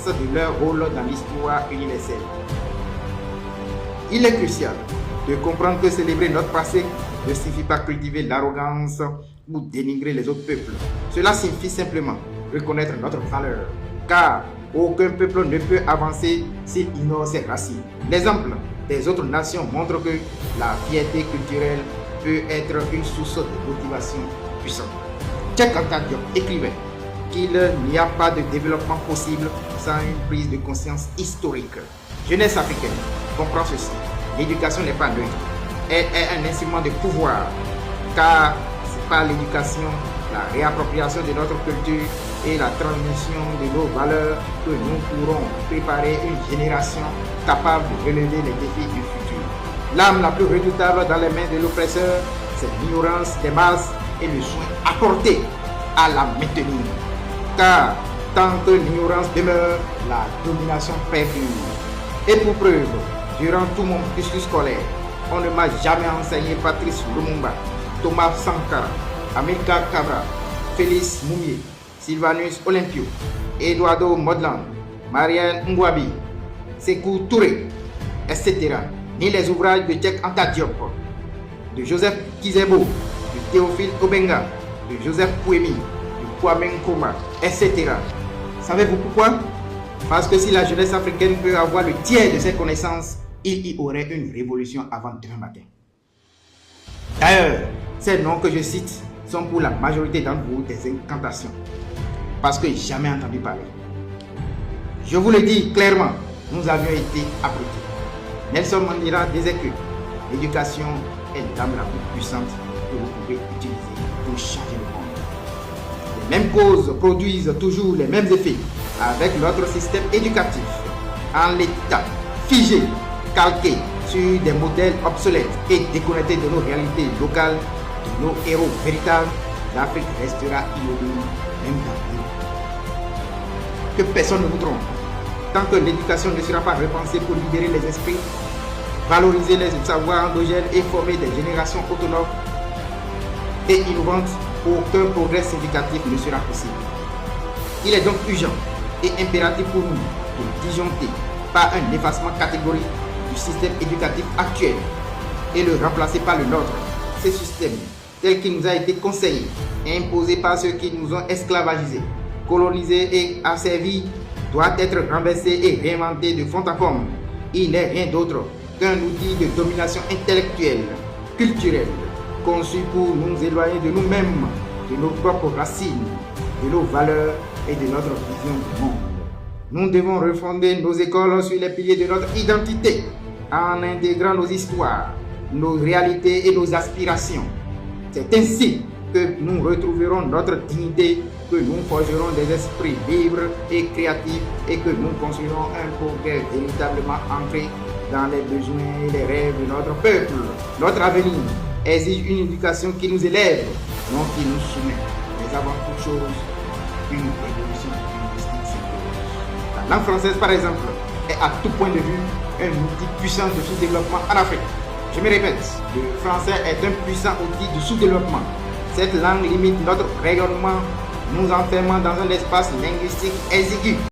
l'importance de leur rôle dans l'histoire universelle. Il est crucial de comprendre que célébrer notre passé ne signifie pas cultiver l'arrogance ou dénigrer les autres peuples. Cela signifie simplement reconnaître notre valeur, car aucun peuple ne peut avancer s'il ignore ses racines. L'exemple des autres nations montre que la fierté culturelle peut être une source de motivation puissante. Cheikh Anta Diop écrivait qu'il n'y a pas de développement possible sans une prise de conscience historique. Jeunesse africaine comprend ceci. L'éducation n'est pas neutre. Elle est un instrument de pouvoir, car c'est par l'éducation, la réappropriation de notre culture et la transmission de nos valeurs que nous pourrons préparer une génération capable de relever les défis du futur. L'arme la plus redoutable dans les mains de l'oppresseur, c'est l'ignorance des masses et le soin apporté à la maintenir. Car tant que l'ignorance demeure, la domination perdure. Et pour preuve, durant tout mon cursus scolaire, on ne m'a jamais enseigné Patrice Lumumba, Thomas Sankara, Amilcar Cabral, Félix Moumié, Sylvanus Olympio, Eduardo Mondlane, Marianne Ngouabi, Sékou Touré, etc. Ni les ouvrages de Cheikh Anta Diop, de Joseph Kizerbo, de Théophile Obenga, de Joseph Kouemi, de Kwame Nkrumah, etc. Savez-vous pourquoi? Parce que si la jeunesse africaine peut avoir le tiers de ses connaissances, il y aurait une révolution avant demain matin. D'ailleurs, ces noms que je cite sont pour la majorité d'entre vous des incantations, parce que jamais entendu parler. Je vous le dis clairement, nous avions été abrutis. Nelson Mandela disait que l'éducation est l'arme la plus puissante que vous pouvez utiliser pour changer le monde. Les mêmes causes produisent toujours les mêmes effets avec notre système éducatif, en l'état figé, calqué sur des modèles obsolètes et déconnectés de nos réalités locales, de nos héros véritables. L'Afrique restera immobile, même dans le que personne ne vous trompe. Tant que l'éducation ne sera pas repensée pour libérer les esprits, valoriser les savoirs endogènes et former des générations autonomes et innovantes, aucun progrès significatif ne sera possible. Il est donc urgent et impératif pour nous de disjoncter par un effacement catégorique du système éducatif actuel et le remplacer par le nôtre. Ce système, tel qu'il nous a été conseillé et imposé par ceux qui nous ont esclavagisés, colonisés et asservis, doit être renversé et réinventé de fond en comble. Il n'est rien d'autre qu'un outil de domination intellectuelle, culturelle, conçu pour nous éloigner de nous-mêmes, de nos propres racines, de nos valeurs et de notre vision du monde. Nous devons refonder nos écoles sur les piliers de notre identité, en intégrant nos histoires, nos réalités et nos aspirations. C'est ainsi que nous retrouverons notre dignité, que nous forgerons des esprits libres et créatifs et que nous construirons un progrès véritablement ancré dans les besoins et les rêves de notre peuple. Notre avenir exige une éducation qui nous élève, non qui nous soumet, mais avant toute chose, une révolution linguistique s'impose. La langue française, par exemple, est à tout point de vue un outil puissant de sous-développement en Afrique. Je me répète, le français est un puissant outil de sous-développement. Cette langue limite notre rayonnement, nous enfermant dans un espace linguistique exigu.